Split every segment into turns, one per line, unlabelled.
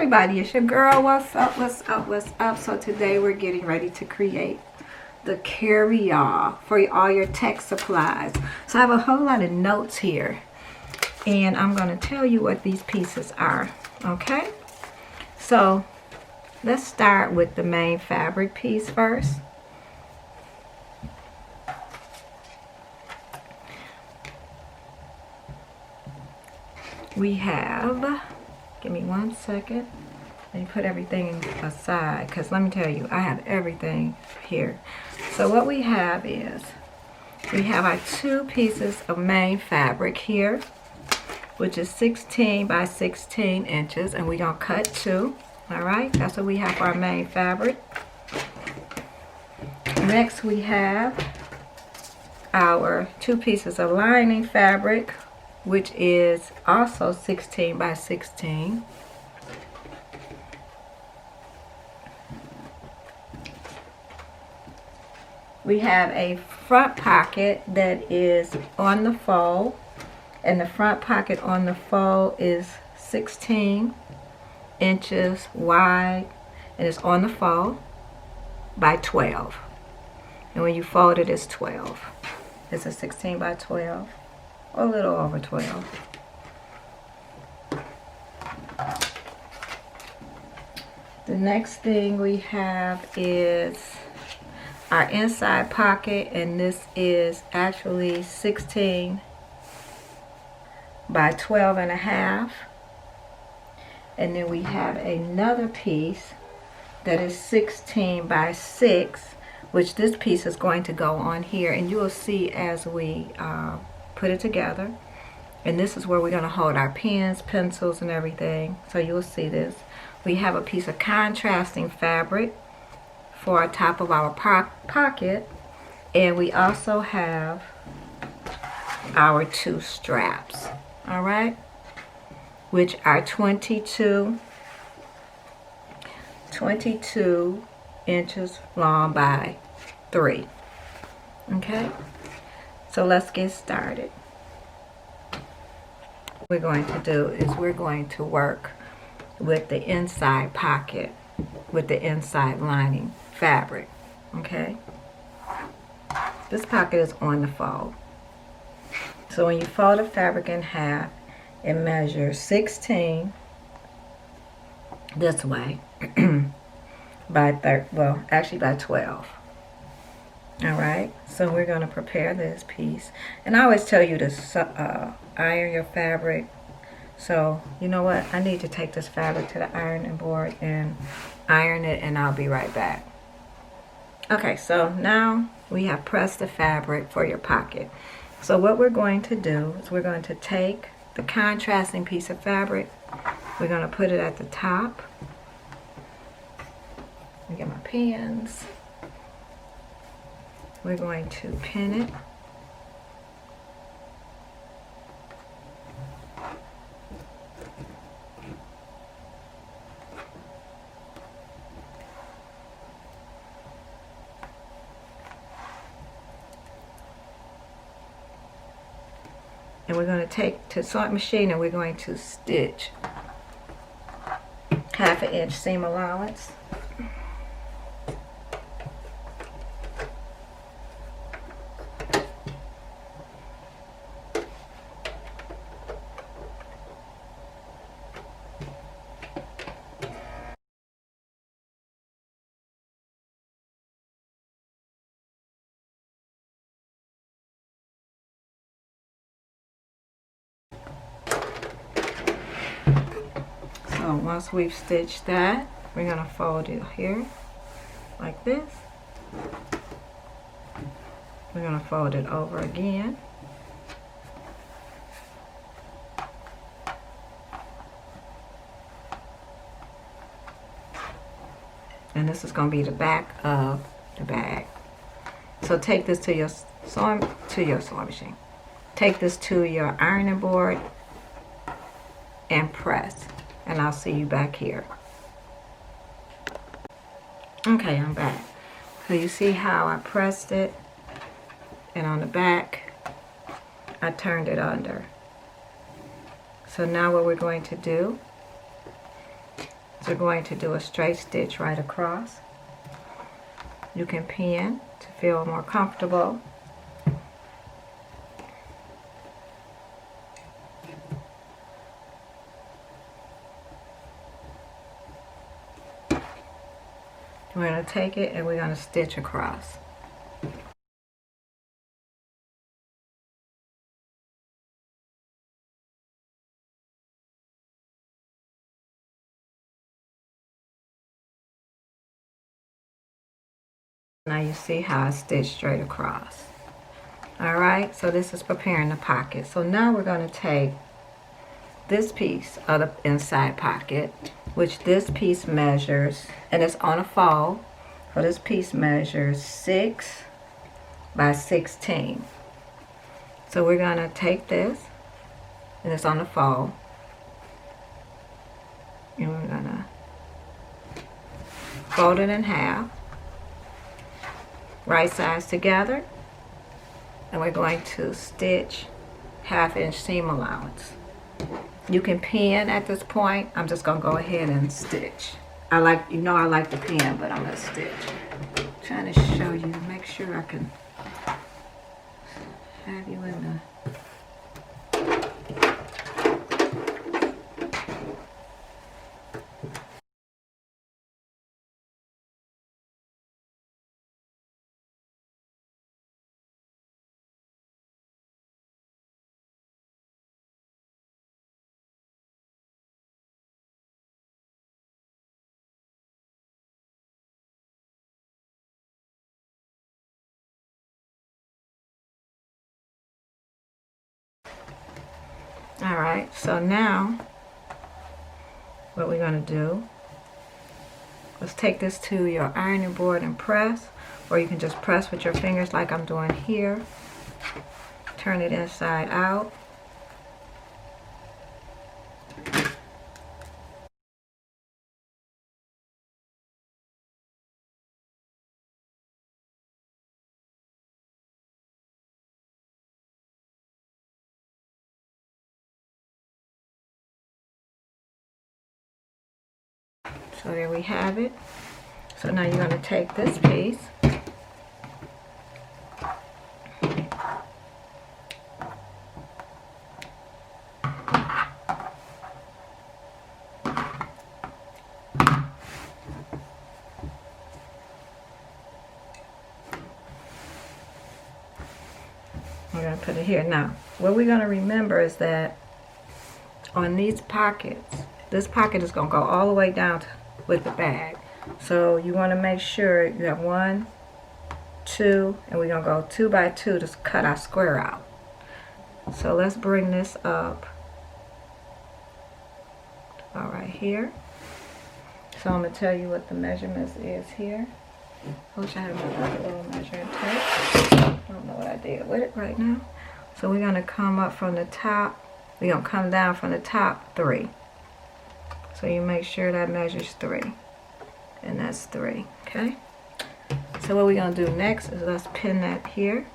everybody, it's your girl. What's up, what's up, what's up? So today we're getting ready to create the carry-all for all your tech supplies. So I have a whole lot of notes here, and I'm going to tell you what these pieces are. Okay, so let's start with the main fabric piece first. We have, give me 1 second. Let me put everything aside, because let me tell you, I have everything here. So what we have is, we have our 2 pieces of main fabric here, which is 16 by 16 inches, and we're going to cut 2. All right, that's what we have for our main fabric. Next we have our 2 pieces of lining fabric, which is also 16 by 16. We have a front pocket that is on the fold, and the front pocket on the fold is 16 inches wide, and it's on the fold by 12. And when you fold it, it's 12. It's a 16 by 12. A little over 12. The next thing we have is our inside pocket, and this is actually 16 by 12 and a half. And then we have another piece that is 16 by 6, which this piece is going to go on here, and you will see as we put it together. And this is where we're going to hold our pens, pencils, and everything. So you'll see this. We have a piece of contrasting fabric for our top of our pocket, and we also have our 2 straps, all right, which are 22 inches long by 3. Okay, so let's get started. What we're going to do is we're going to work with the inside pocket, with the inside lining fabric. Okay, this pocket is on the fold. So when you fold the fabric in half, it measures 16 this way by by 12. All right, so we're going to prepare this piece, and I always tell you to iron your fabric. So you know what, I need to take this fabric to the ironing board and iron it, and I'll be right back. Okay, so now we have pressed the fabric for your pocket. So what we're going to do is we're going to take the contrasting piece of fabric, we're going to put it at the top. Let me get my pins. We're going to pin it. And we're going to take to sewing machine, and we're going to stitch 1/2 inch seam allowance. So once we've stitched that, we're going to fold it here like this. We're going to fold it over again. And this is going to be the back of the bag. So take this to your sewing machine. Take this to your ironing board and press. And I'll see you back here. Okay, I'm back. So you see how I pressed it, and on the back I turned it under. So now what we're going to do So we're going to do a straight stitch right across. You can pin to feel more comfortable. We're going to take it and we're going to stitch across. Now you see how I stitched straight across. Alright, so this is preparing the pocket. So now we're going to take this piece of the inside pocket, which this piece measures, and it's on a fold, so this piece measures 6 by 16. So we're going to take this, and it's on the fold, and we're going to fold it in half, right sides together, and we're going to stitch 1/2 inch seam allowance. You can pin at this point. I'm just gonna go ahead and stitch. I like to pin, but I'm gonna stitch. I'm trying to show you, make sure I can have you in the Alright, so now what we're going to do is take this to your ironing board and press, or you can just press with your fingers like I'm doing here. Turn it inside out. So there we have it. So now you're going to take this piece we're going to put it here. Now what we're going to remember is that on these pockets, this pocket is going to go all the way down with the bag. So you want to make sure you have 1, 2, and we're going to go 2 by 2 to cut our square out. So let's bring this up all right here. So I'm going to tell you what the measurements is here. I wish I had my little measuring tape. I don't know what I did with it right now. So we're going to come up from the top. We're going to come down from the top 3. So you make sure that measures 3. And that's 3, okay? So what we're going to do next is let's pin that here.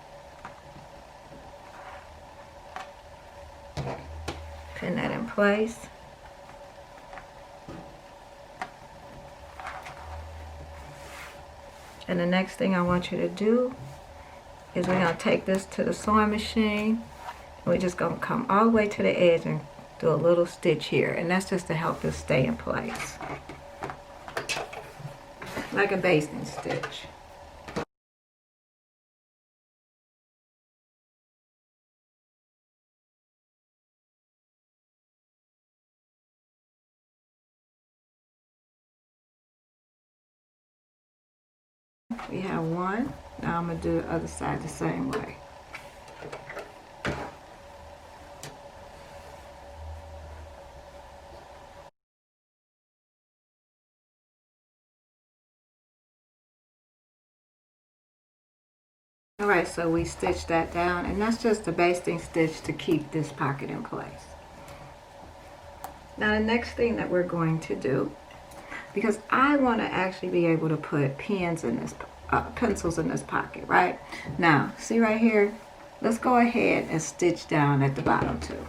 Pin that in place. And the next thing I want you to do is we're going to take this to the sewing machine. And we're just going to come all the way to the edge and do a little stitch here. And that's just to help this stay in place. Like a basting stitch. We have 1. Now I'm going to do the other side the same way. Alright, so we stitched that down, and that's just a basting stitch to keep this pocket in place. Now the next thing that we're going to do, because I want to actually be able to put pens in this, pencils in this pocket, right? Now, see right here? Let's go ahead and stitch down at the bottom too.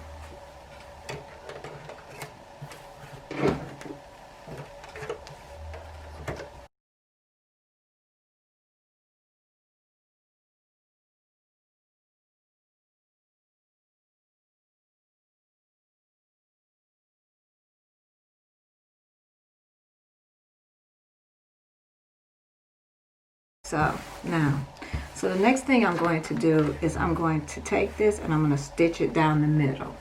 So now, so the next thing I'm going to do is I'm going to take this and I'm going to stitch it down the middle.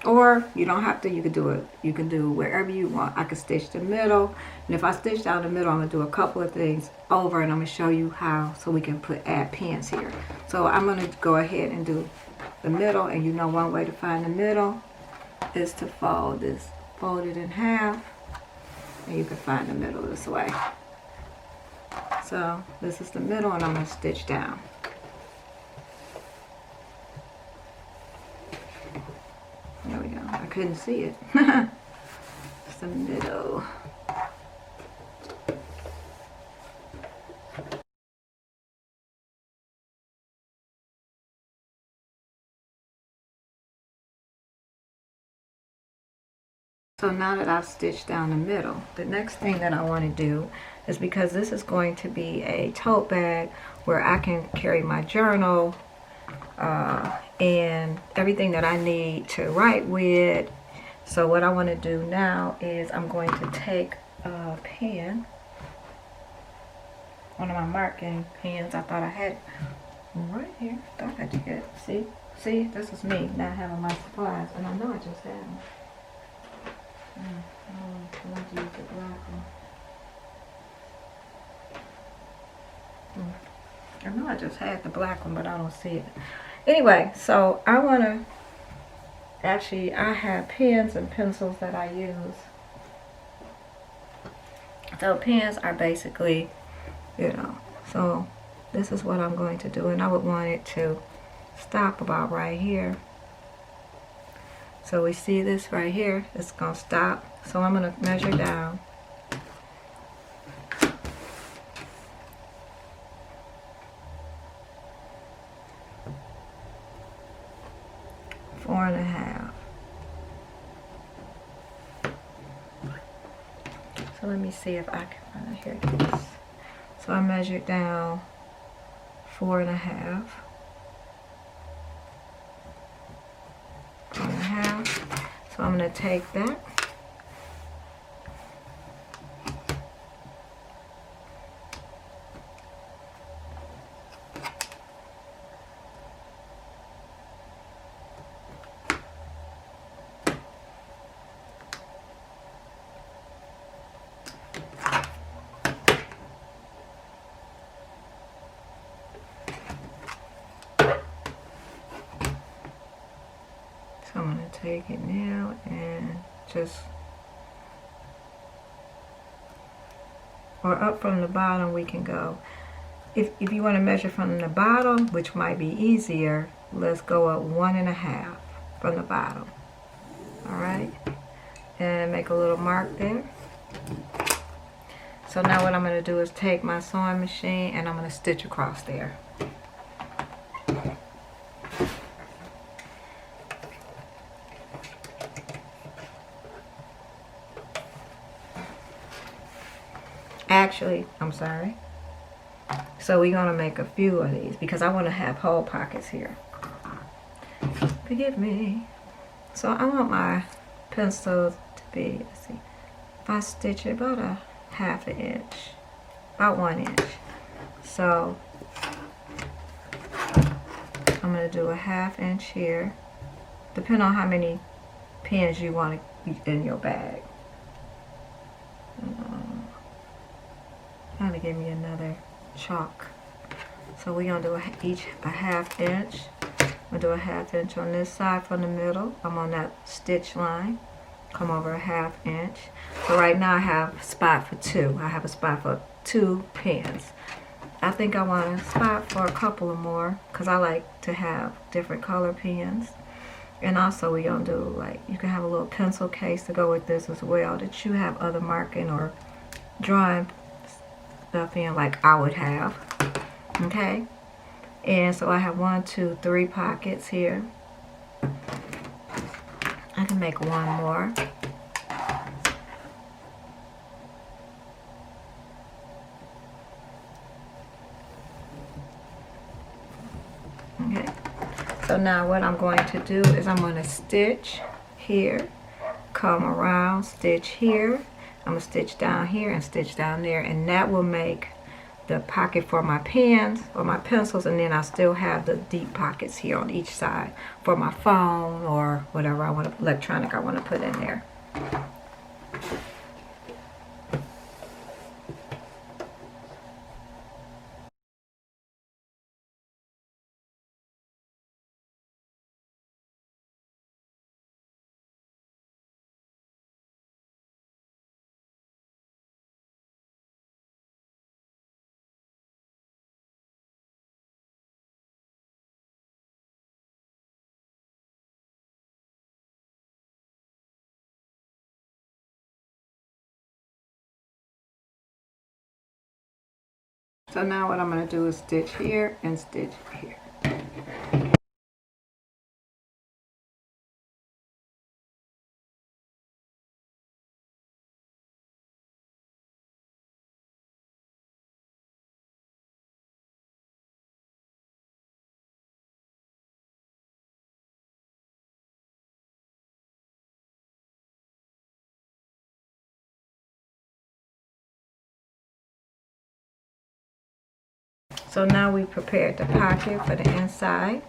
Or you don't have to, you can do it, you can do wherever you want. I can stitch the middle, and if I stitch down the middle, I'm going to do a couple of things over, and I'm going to show you how, so we can add pins here. So I'm going to go ahead and do the middle, and you know one way to find the middle is to fold this, fold it in half, and you can find the middle this way. So this is the middle, and I'm going to stitch down. There we go. I couldn't see it. It's the middle. So now that I've stitched down the middle, the next thing that I want to do is, because this is going to be a tote bag where I can carry my journal and everything that I need to write with. So what I want to do now is I'm going to take a pen, one of my marking pens. I thought I had right here. Thought I did. See, this is me not having my supplies, and I know I just had them. I want to use the black one. I know I just had the black one, but I don't see it. Anyway, so I want to, actually, I have pens and pencils that I use. So pens are basically, you know, so this is what I'm going to do, and I would want it to stop about right here. So we see this right here, it's going to stop. So I'm going to measure down. Four and a half. So let me see if I can, here it is. So I measured down 4 and a half. 4 and a half. So I'm going to take that. So I'm going to take it now and just, or up from the bottom we can go. If you want to measure from the bottom, which might be easier, let's go up 1 and a half from the bottom. Alright? And make a little mark there. So now what I'm going to do is take my sewing machine and I'm going to stitch across there. Actually, I'm sorry. So we're going to make a few of these because I want to have hole pockets here. Forgive me. So I want my pencil to be, let's see, if I stitch it about a ½ inch, about 1 inch. So I'm going to do a ½ inch here, depending on how many pins you want to be in your bag. Trying to give me another chalk. So we're going to do each a ½ inch. I'm going to do a ½ inch on this side from the middle. I'm on that stitch line. Come over a ½ inch. So right now I have a spot for 2. I have a spot for 2 pins. I think I want a spot for a couple of more because I like to have different color pins. And also we're going to do, like, you can have a little pencil case to go with this as well, that you have other marking or drawing stuff in like I would have. Okay, and so I have 1, 2, 3 pockets here. I can make one more. Okay, so now what I'm going to do is I'm going to stitch here, come around, stitch here, I'm gonna stitch down here and stitch down there, and that will make the pocket for my pens or my pencils, and then I still have the deep pockets here on each side for my phone or whatever electronic I want to put in there. So now what I'm going to do is stitch here and stitch here. So now we prepared the pocket for the inside.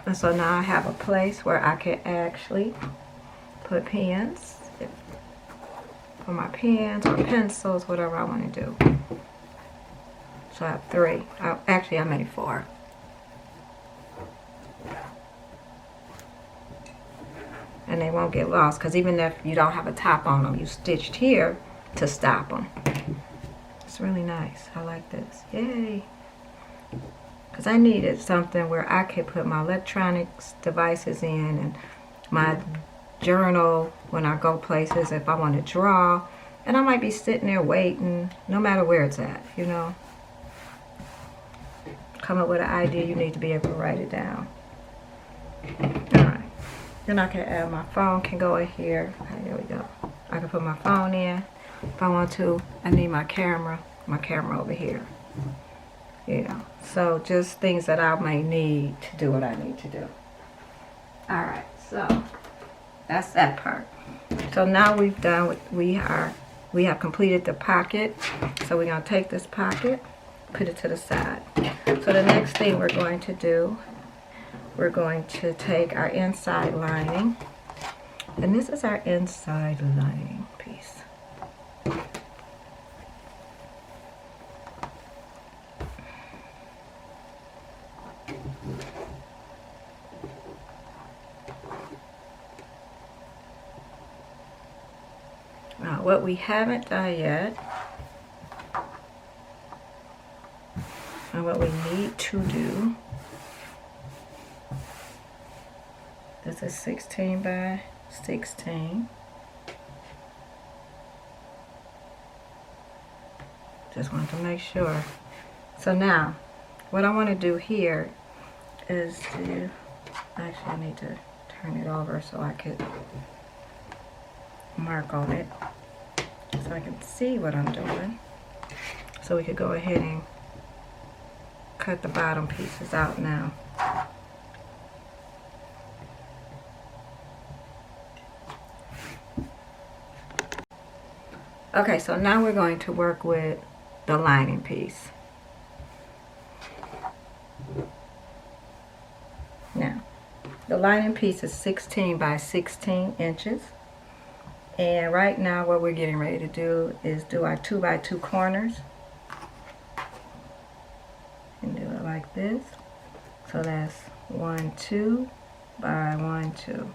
And so now I have a place where I can actually put pens for my pens or pencils, whatever I want to do. So I have 3. Actually, I made 4. And they won't get lost, because even if you don't have a top on them, you stitched here to stop them. It's really nice. I like this. Yay! Because I needed something where I could put my electronics devices in and my journal when I go places if I want to draw. And I might be sitting there waiting, no matter where it's at, you know. Come up with an idea, you need to be able to write it down. Alright. Then I can add my phone, can go in here. Okay, there we go. I can put my phone in. If I want to, I need my camera over here. You know, so just things that I may need to do what I need to do. Alright, so that's that part. So now we've done, we have completed the pocket. So we're going to take this pocket, put it to the side. So the next thing we're going to do, we're going to take our inside lining. And this is our inside lining piece. Now, what we haven't done yet, and what we need to do, this is 16 by 16. Just wanted to make sure. So now, what I want to do here is to, actually I need to turn it over so I could mark on it so I can see what I'm doing. So we could go ahead and cut the bottom pieces out now. Okay, so now we're going to work with the lining piece. Now, the lining piece is 16 by 16 inches. And right now what we're getting ready to do is do our 2 by 2 corners. And do it like this. So that's 1, 2 by 1, 2.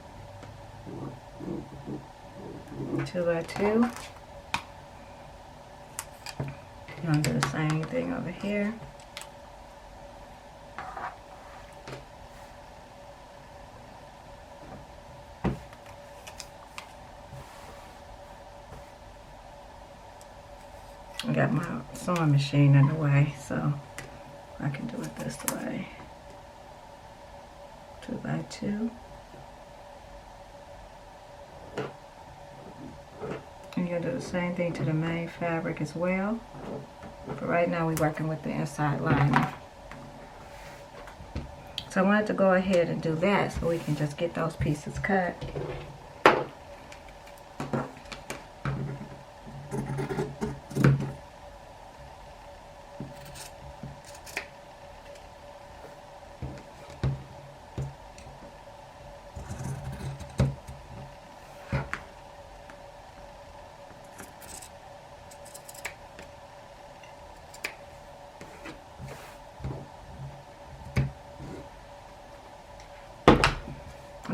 2 by 2. I'm going to do the same thing over here. I got my sewing machine in the way, so I can do it this way. 2 by 2. And you're going to do the same thing to the main fabric as well. But right now we're working with the inside lining. So I wanted to go ahead and do that so we can just get those pieces cut.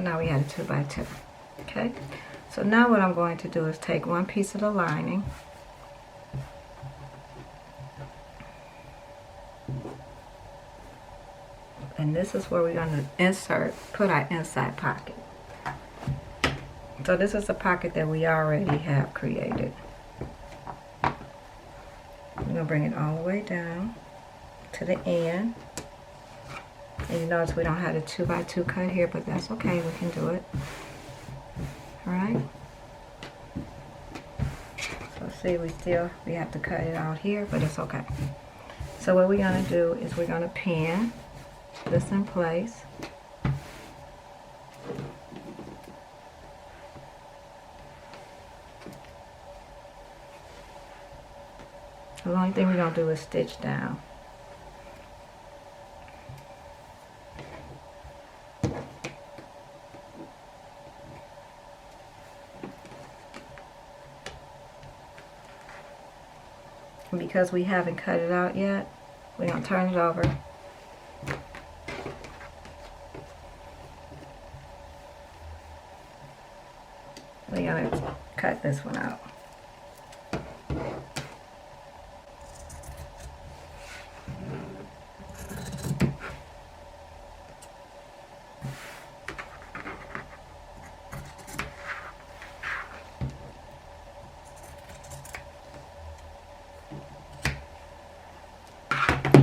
now we had a 2 by 2. Okay, so now what I'm going to do is take one piece of the lining, and this is where we're going to put our inside pocket. So this is a pocket that we already have created. I'm going to bring it all the way down to the end. And you notice we don't have a 2 by 2 cut here, but that's okay, we can do it. Alright. So see, we have to cut it out here, but it's okay. So what we're going to do is we're going to pin this in place. The only thing we're going to do is stitch down. And because we haven't cut it out yet, we're going to turn it over. We're going to cut this one out.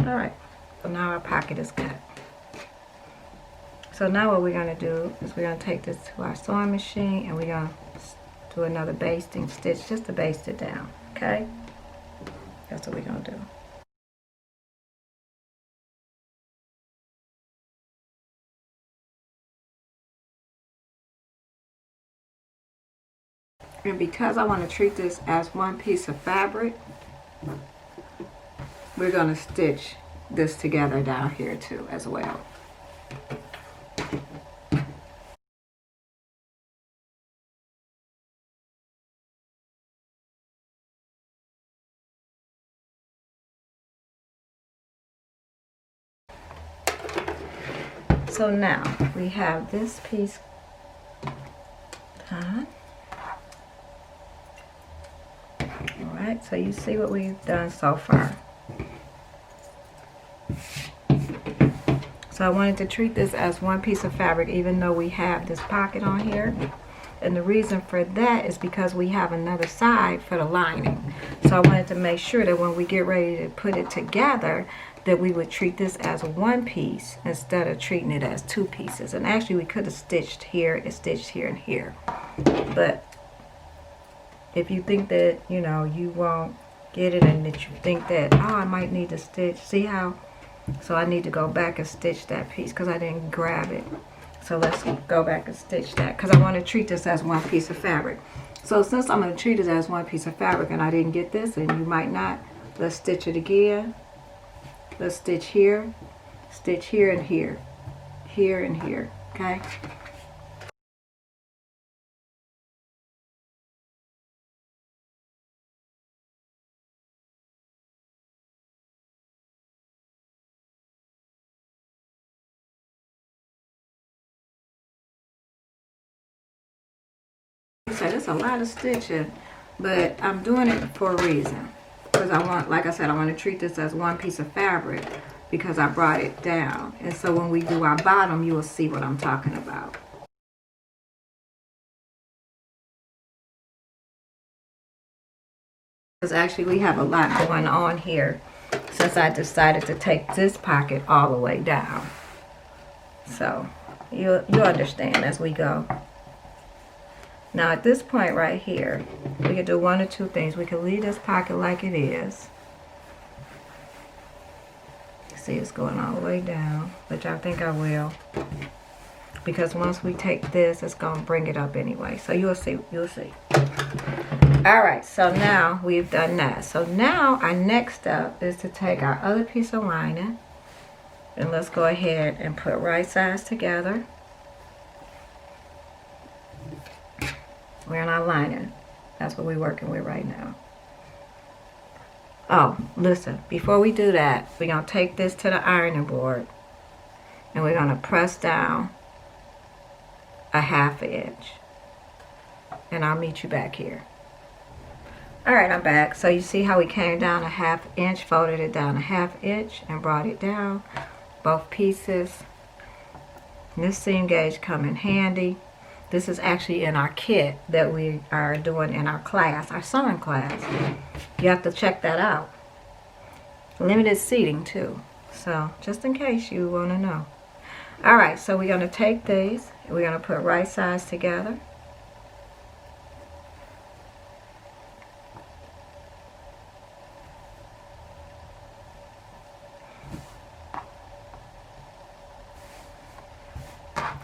Alright, so now our pocket is cut. So now what we're going to do is we're going to take this to our sewing machine and we're going to do another basting stitch just to baste it down, okay? That's what we're going to do. And because I want to treat this as one piece of fabric, we're going to stitch this together down here too as well. So now we have this piece done. Alright, so you see what we've done so far. So I wanted to treat this as one piece of fabric even though we have this pocket on here. And the reason for that is because we have another side for the lining. So I wanted to make sure that when we get ready to put it together, that we would treat this as one piece instead of treating it as two pieces. And actually we could have stitched here and stitched here and here. But if you think that, you know, you won't get it and that you think that, oh, I might need to stitch, see how? So I need to go back and stitch that piece because I didn't grab it. So let's go back and stitch that because I want to treat this as one piece of fabric. So since I'm going to treat it as one piece of fabric and I didn't get this and you might not, let's stitch it again. Let's stitch here and here, here and here, okay? So it's a lot of stitching, but I'm doing it for a reason. Because I want, like I said, I want to treat this as one piece of fabric because I brought it down. And so when we do our bottom, you will see what I'm talking about. Because actually we have a lot going on here since I decided to take this pocket all the way down. So you'll understand as we go. Now at this point right here, we can do one or two things. We can leave this pocket like it is. See, it's going all the way down, which I think I will. Because once we take this, it's going to bring it up anyway. So you'll see, you'll see. Alright, so now we've done that. So now our next step is to take our other piece of lining. And let's go ahead and put right sides together. We're in our lining. That's what we're working with right now. Oh, listen, before we do that, we're going to take this to the ironing board and we're going to press down a 1/2 inch. And I'll meet you back here. Alright, I'm back. So you see how we came down a 1/2 inch, folded it down a 1/2 inch, and brought it down. Both pieces. And this seam gauge come in handy. This is actually in our kit that we are doing in our class, our sewing class. You have to check that out. Limited seating too. So just in case you want to know. Alright, so we're going to take these. We're going to put right sides together.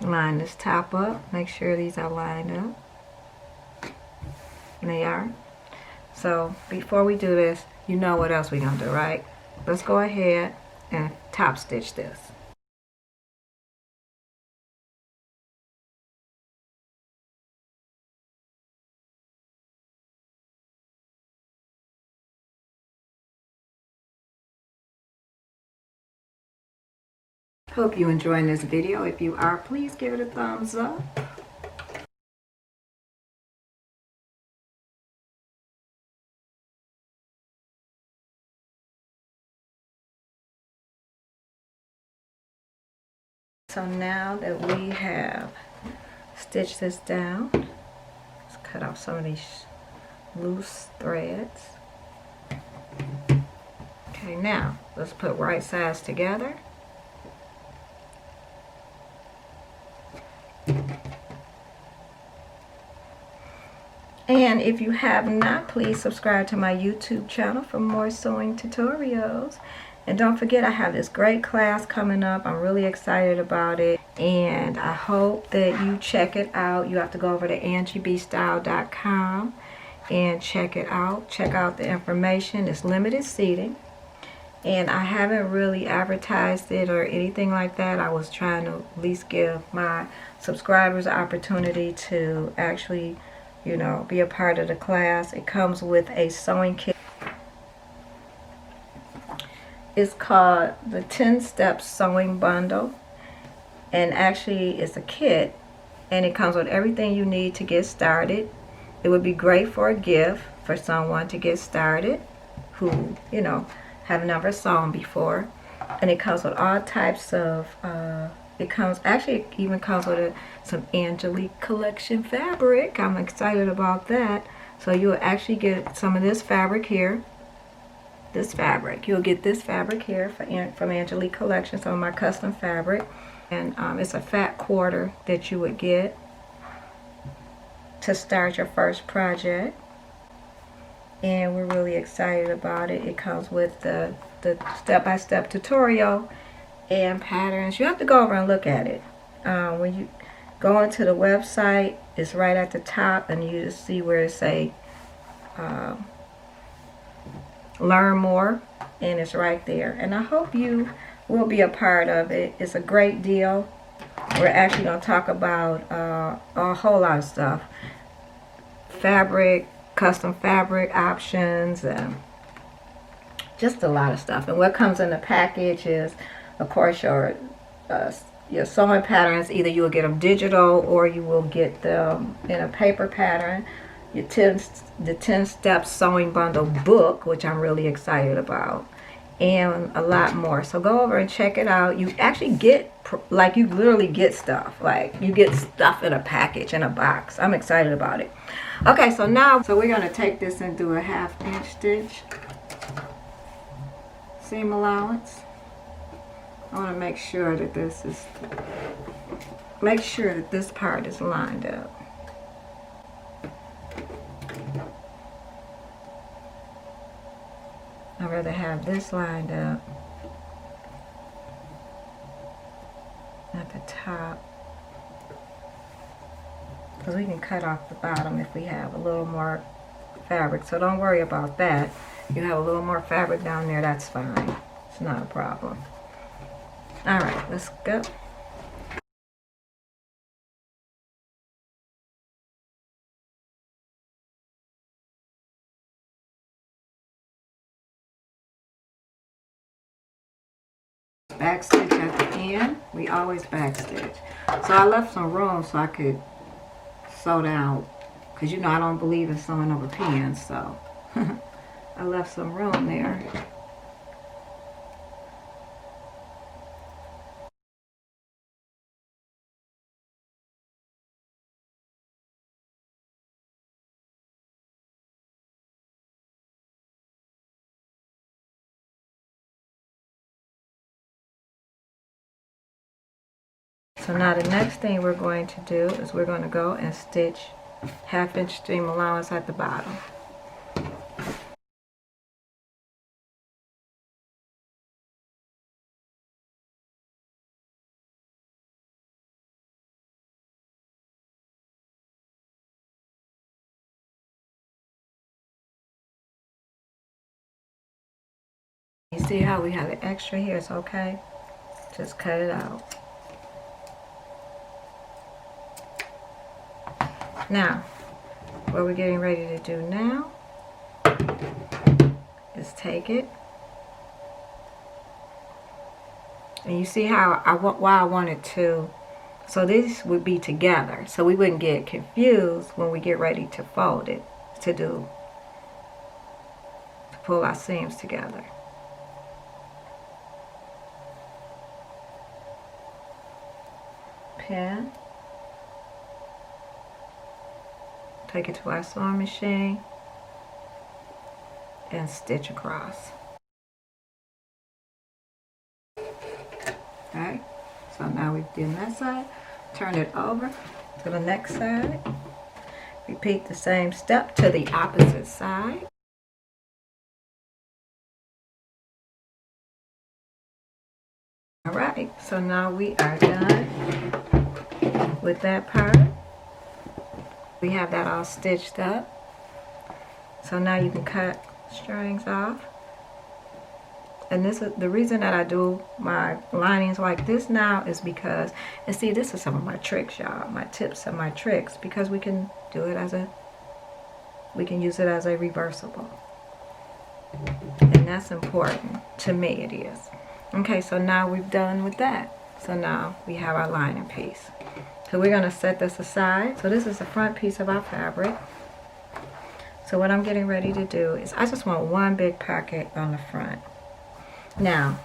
Line this top up. Make sure these are lined up. And they are. So before we do this, you know what else we're going to do, right? Let's go ahead and top stitch this. Hope you're enjoying this video. If you are, please give it a thumbs up. So now that we have stitched this down, let's cut off some of these loose threads. Okay, now let's put right sides together. And if you have not, please subscribe to my YouTube channel for more sewing tutorials. And don't forget, I have this great class coming up. I'm really excited about it. And I hope that you check it out. You have to go over to angiebstyle.com and check it out. Check out the information. It's limited seating. And I haven't really advertised it or anything like that. I was trying to at least give my subscribers an opportunity to actually, you know, be a part of the class. It comes with a sewing kit. It's called the 10-Step Sewing Bundle. And actually it's a kit. And it comes with everything you need to get started. It would be great for a gift for someone to get started who, you know, have never sewn before. And it comes with all types of it even comes with some Angie collection fabric. I'm excited about that. So you'll actually get some of this fabric here. This fabric. You'll get this fabric here from Angie collection, some of my custom fabric. And it's a fat quarter that you would get to start your first project. And we're really excited about it. It comes with the step-by-step tutorial and patterns. You have to go over and look at it. When you go into the website, it's right at the top, and you just see where it say learn more, and it's right there. And I hope you will be a part of it. It's a great deal. We're actually going to talk about a whole lot of stuff. Fabric, custom fabric options, and just a lot of stuff. And what comes in the package is, of course, your sewing patterns. Either you will get them digital or you will get them in a paper pattern. The 10-Step Sewing Bundle book, which I'm really excited about, and a lot more. So go over and check it out. You actually get, like, you literally get stuff. Like, you get stuff in a package, in a box. I'm excited about it. Okay, so now, we're going to take this and do a 1/2 inch stitch. Seam allowance. I want to make sure that this part is lined up. I'd rather have this lined up at the top, because we can cut off the bottom if we have a little more fabric. So don't worry about that. You have a little more fabric down there, that's fine. It's not a problem. Alright, let's go. back stitch at the end. We always back stitch. So I left some room so I could sew down, because you know I don't believe in sewing over pins, so I left some room there. So now the next thing we're going to do is we're going to go and stitch 1/2 inch seam allowance at the bottom. You see how we have an extra here? It's okay. Just cut it out. Now, what we're getting ready to do now is take it. And you see how why I wanted to, so this would be together, so we wouldn't get confused when we get ready to fold it, to pull our seams together. Pin, take it to our sewing machine, and stitch across. Alright, so now we've done that side. Turn it over to the next side. Repeat the same step to the opposite side. Alright, so now we are done with that part. We have that all stitched up. So now you can cut strings off. And this is the reason that I do my linings like this now, is because, and see, this is some of my tricks, y'all, my tips and my tricks, because we can do it as we can use it as a reversible. And that's important. To me, it is. Okay, so now we've done with that. So now we have our lining piece. So we're going to set this aside. So this is the front piece of our fabric. So what I'm getting ready to do is I just want one big pocket on the front. Now,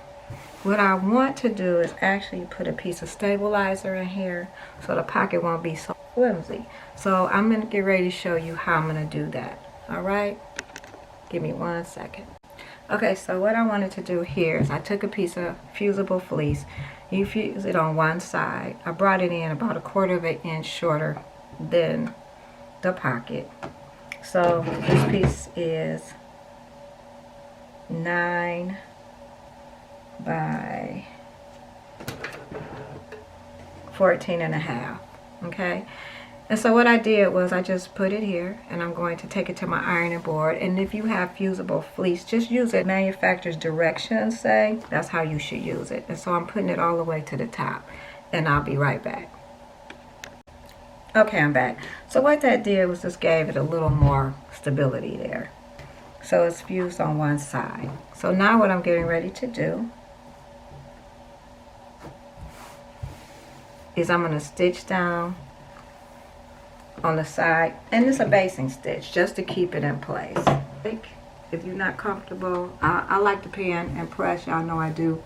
what I want to do is actually put a piece of stabilizer in here so the pocket won't be so flimsy. So I'm going to get ready to show you how I'm going to do that. Alright? Give me 1 second. Okay, so what I wanted to do here is I took a piece of fusible fleece. You fuse it on one side. I brought it in about 1/4 inch shorter than the pocket. So this piece is 9 by 14.5. Okay, and so what I did was I just put it here, and I'm going to take it to my ironing board. And if you have fusible fleece, just use it manufacturer's directions say. That's how you should use it. And so I'm putting it all the way to the top, and I'll be right back. Okay, I'm back. So what that did was just gave it a little more stability there. So it's fused on one side. So now what I'm getting ready to do is I'm going to stitch down on the side, and it's a basting stitch just to keep it in place. If you're not comfortable, I like to pin and press, y'all know I do,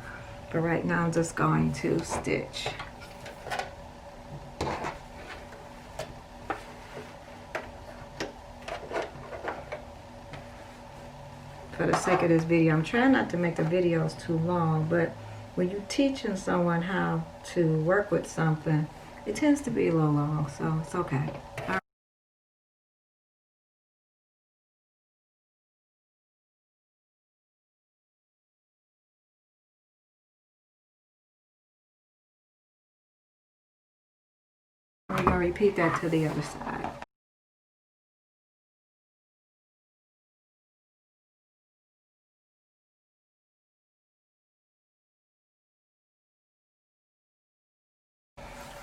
but right now I'm just going to stitch. For the sake of this video, I'm trying not to make the videos too long, but when you're teaching someone how to work with something, it tends to be a little long, so it's okay. We're going to repeat that to the other side.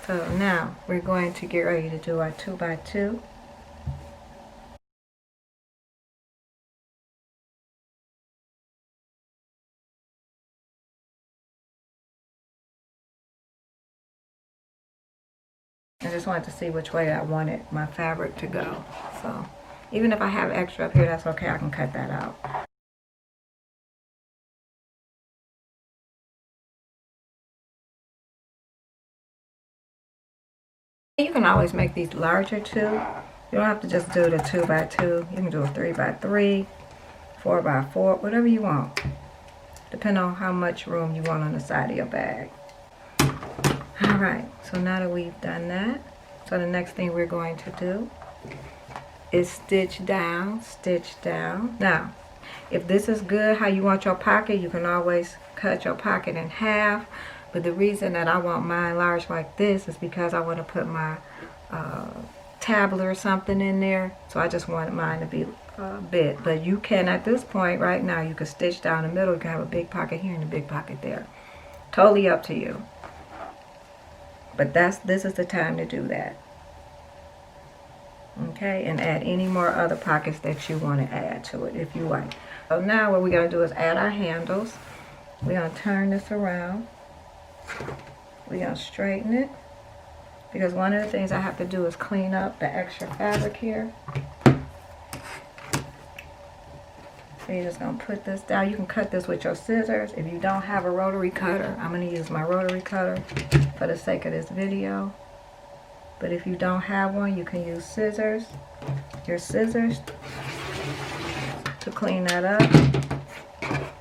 So now we're going to get ready to do our 2x2. I just wanted to see which way I wanted my fabric to go. So even if I have extra up here, that's okay. I can cut that out. You can always make these larger too. You don't have to just do the 2 by 2. You can do a 3 by 3, 4 by 4, whatever you want. Depending on how much room you want on the side of your bag. Alright, so now that we've done that, so the next thing we're going to do is stitch down, stitch down. Now, if this is good how you want your pocket, you can always cut your pocket in half. But the reason that I want mine large like this is because I want to put my tablet or something in there. So I just wanted mine to be bit. But you can, at this point right now, you can stitch down the middle. You can have a big pocket here and a big pocket there. Totally up to you. But this is the time to do that. Okay, and add any more other pockets that you want to add to it if you like. So now what we're going to do is add our handles. We're going to turn this around. We're going to straighten it. Because one of the things I have to do is clean up the extra fabric here. So you're just going to put this down. You can cut this with your scissors. If you don't have a rotary cutter, I'm going to use my rotary cutter for the sake of this video. But if you don't have one, you can use scissors. Your scissors to clean that up.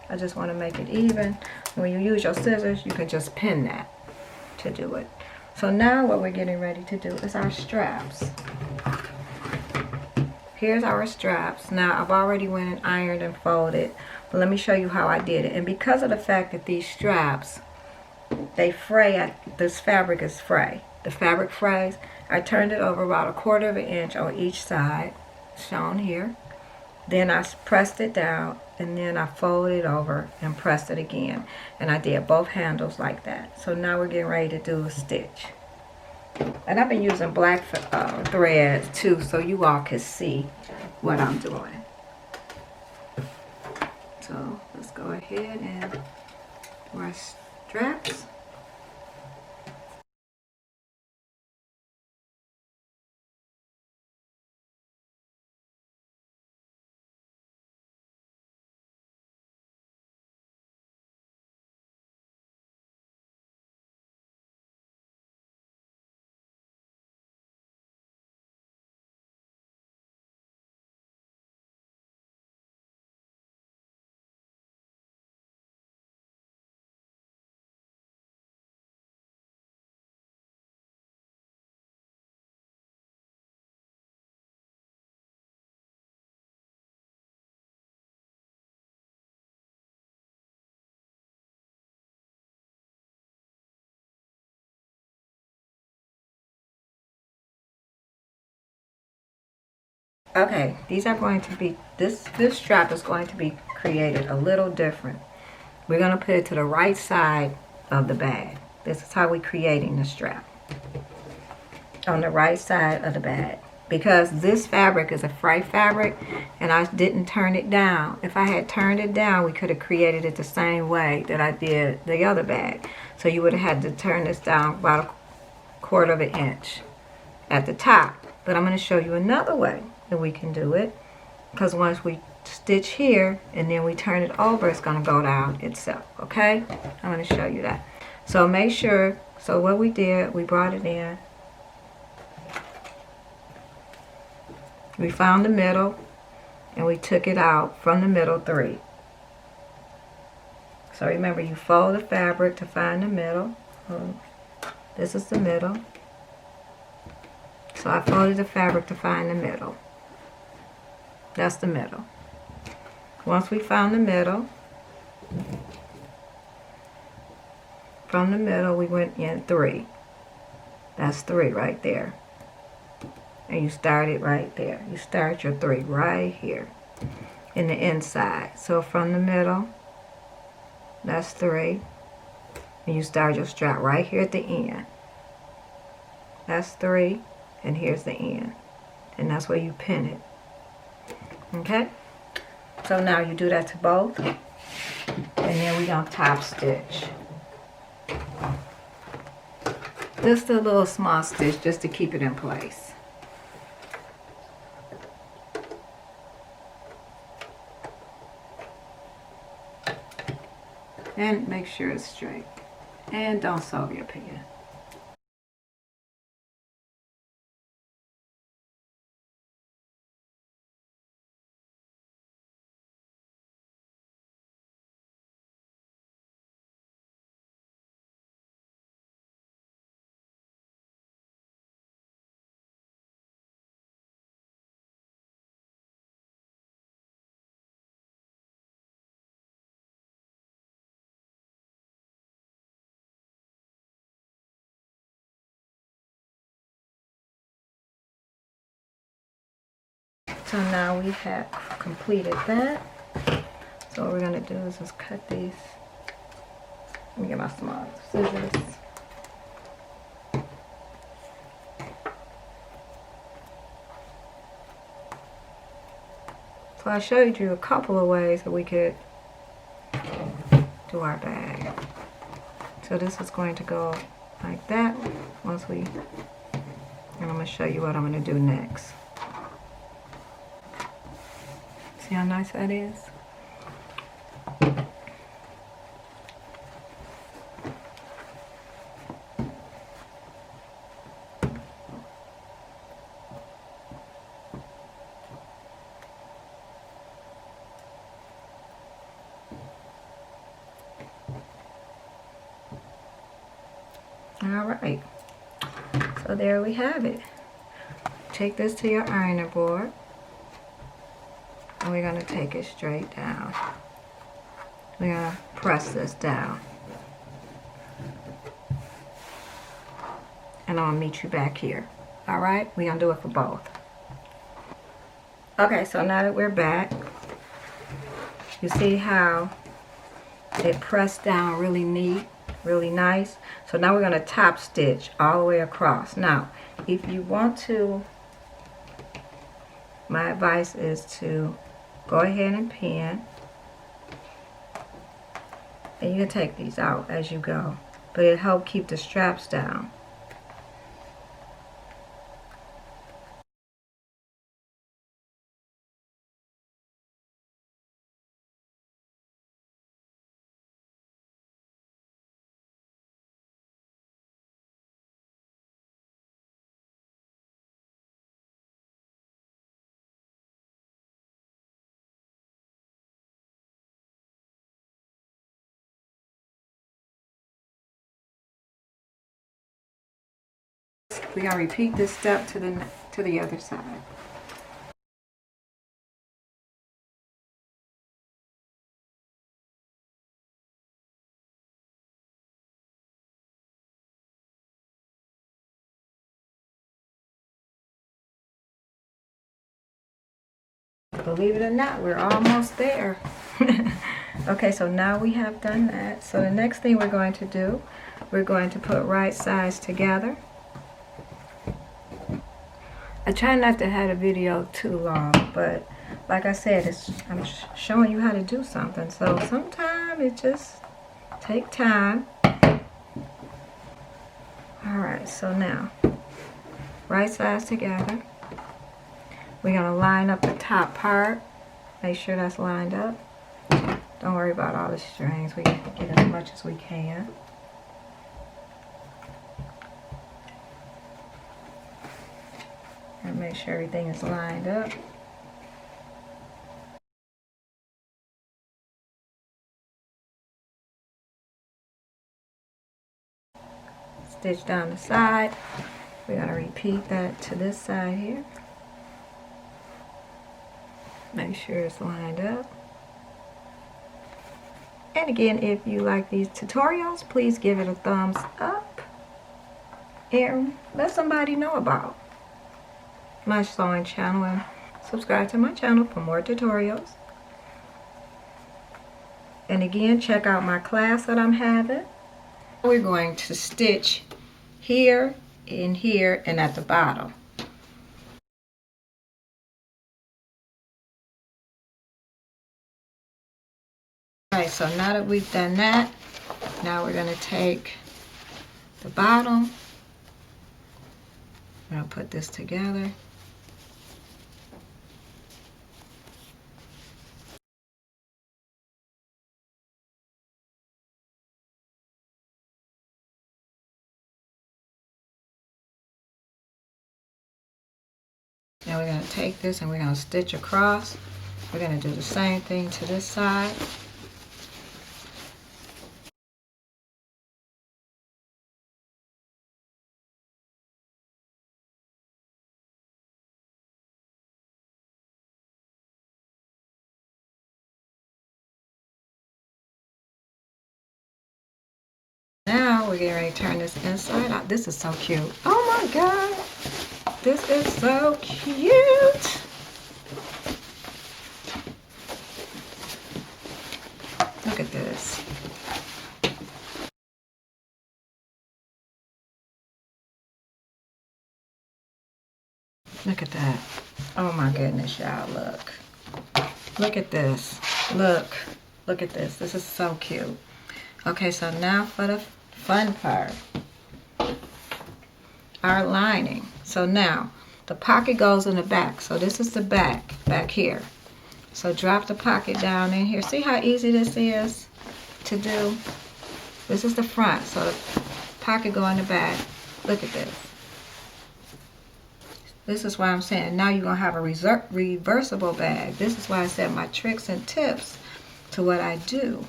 I just want to make it even. When you use your scissors, you can just pin that to do it. So now what we're getting ready to do is our straps. Here's our straps. Now I've already went and ironed and folded, but let me show you how I did it. And because of the fact that these straps, they fray, this fabric is fray. The fabric frays. I turned it over about 1/4 of an inch on each side, shown here. Then I pressed it down, and then I folded it over and pressed it again. And I did both handles like that. So now we're getting ready to do a stitch. And I've been using black threads too, so you all can see what I'm doing. So let's go ahead and do our straps. Okay, these are going to be, this strap is going to be created a little different. We're going to put it to the right side of the bag. This is how we're creating the strap. On the right side of the bag. Because this fabric is a fray fabric and I didn't turn it down. If I had turned it down, we could have created it the same way that I did the other bag. So you would have had to turn this down about 1/4 of an inch at the top. But I'm going to show you another way that we can do it, because once we stitch here and then we turn it over, it's going to go down itself. Okay, I'm going to show you that. So make sure, so what we did, we brought it in, we found the middle and we took it out from the middle 3. So remember, you fold the fabric to find the middle. This is the middle. So I folded the fabric to find the middle. That's the middle. Once we found the middle, from the middle we went in 3. That's 3 right there. And you start it right there. You start your 3 right here in the inside. So from the middle, that's 3. And you start your strap right here at the end. That's 3. And here's the end. And that's where you pin it. Okay? So now you do that to both. And then we're going to top stitch. Just a little small stitch just to keep it in place. And make sure it's straight. And don't sew your pen. So now we have completed that. So what we're going to do is just cut these. Let me get my small scissors. So I showed you a couple of ways that we could do our bag. So this is going to go like that once we, and I'm going to show you what I'm going to do next. See how nice that is? All right, so there we have it. Take this to your ironing board, and we're going to take it straight down. We're going to press this down. And I'm going to meet you back here. All right, we're going to do it for both. Okay, so now that we're back, you see how it pressed down really neat, really nice. So now we're going to top stitch all the way across. Now, if you want to, my advice is to go ahead and pin. And you can take these out as you go, but it'll help keep the straps down. We're gonna repeat this step to the other side. Believe it or not, we're almost there. Okay, so now we have done that. So the next thing we're going to do, we're going to put right sides together. I try not to have a video too long, but like I said, I'm showing you how to do something. So sometimes it just takes time. Alright, so now, right sides together. We're going to line up the top part. Make sure that's lined up. Don't worry about all the strings. We can get as much as we can. And make sure everything is lined up. Stitch down the side. We're going to repeat that to this side here. Make sure it's lined up. And again, if you like these tutorials, please give it a thumbs up and let somebody know about my sewing channel and subscribe to my channel for more tutorials. And again, check out my class that I'm having. We're going to stitch here, in here, and at the bottom. Alright, so now that we've done that, now we're going to take the bottom I'm gonna put this together. Now we're gonna take this and we're gonna stitch across. We're gonna do the same thing to this side. Now we're getting ready to turn this inside out. This is so cute. Oh my God. This is so cute. Look at this. Look at that. Oh my goodness, y'all, look. Look at this. Look. Look at this. This is so cute. Okay, so now for the fun part. Our lining. So now the pocket goes in the back. So this is the back here. So drop the pocket down in here. See how easy this is to do? This is the front. So the pocket go in the back. Look at this. This is why I'm saying now you're going to have a reversible bag. This is why I said my tricks and tips to what I do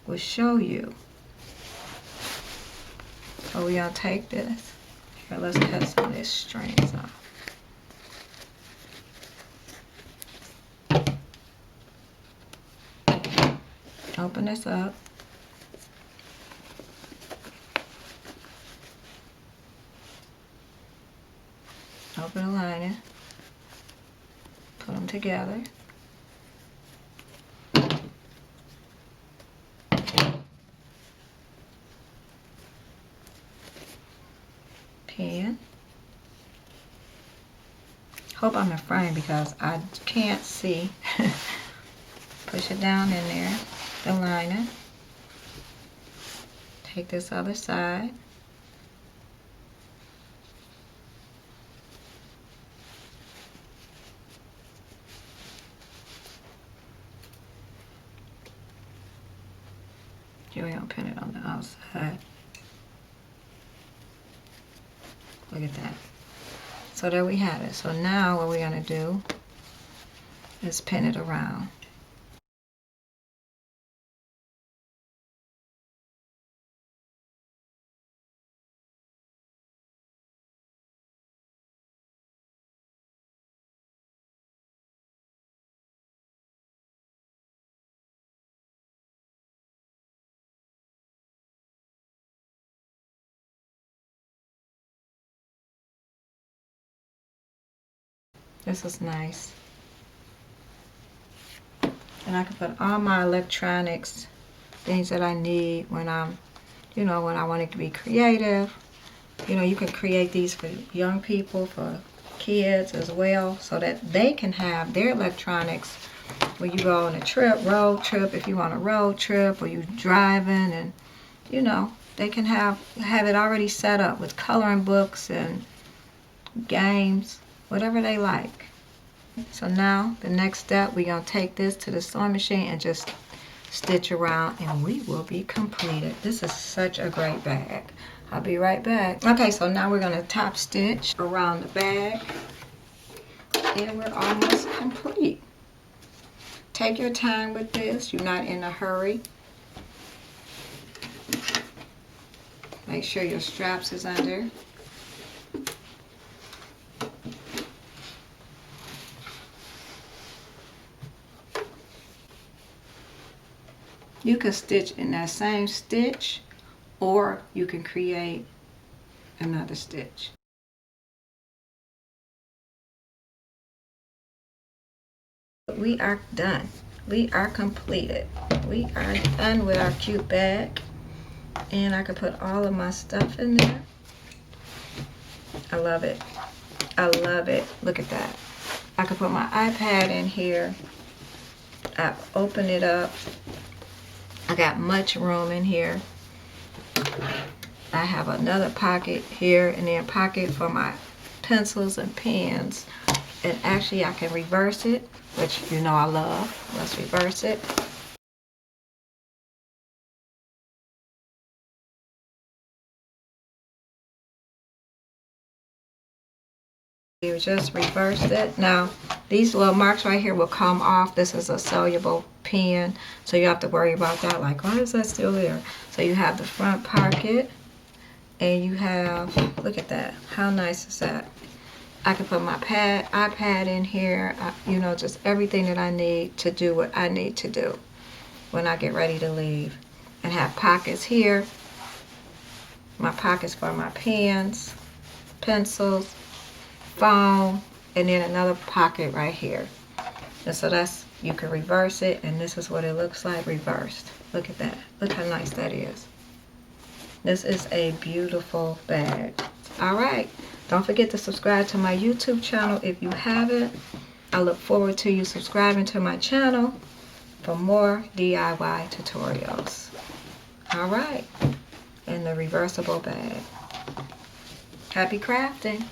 will show you. So we're going to take this. Here, let's cut some of these strings off. Open this up. Open the lining. Put them together. Pin. Hope I'm in frame because I can't see. Push it down in there. The lining. Take this other side. Here we're going to pin it on the outside. Look at that. So there we have it. So now what we're going to do is pin it around. This is nice. And I can put all my electronics, things that I need when I'm, you know, when I want it to be creative. You know, you can create these for young people, for kids as well, so that they can have their electronics when you go on a trip, road trip, if you want a road trip, or you driving, and, you know, they can have it already set up with coloring books and games, whatever they like. So now the next step, we're going to take this to the sewing machine and just stitch around, and we will be completed. This is such a great bag. I'll be right back. Okay, so now we're going to top stitch around the bag, and we're almost complete. Take your time with this. You're not in a hurry. Make sure your straps is under. You can stitch in that same stitch, or you can create another stitch. We are done. We are completed. We are done with our cute bag. And I can put all of my stuff in there. I love it. I love it. Look at that. I can put my iPad in here. I open it up. I got much room in here. I have another pocket here, and then a pocket for my pencils and pens. And actually I can reverse it, which you know I love. Let's reverse it. You just reversed it. Now these little marks right here will come off. This is a soluble pen, so you have to worry about that, like why is that still there? So you have the front pocket, and you have, look at that, how nice is that? I can put my iPad in here, you know, just everything that I need to do what I need to do when I get ready to leave. And have pockets here, my pockets for my pens, pencils, phone, and then another pocket right here. And so that's, you can reverse it, and this is what it looks like reversed. Look at that. Look how nice that is. This is a beautiful bag. All right. Don't forget to subscribe to my YouTube channel if you haven't. I look forward to you subscribing to my channel for more DIY tutorials. All right. And the reversible bag. Happy crafting.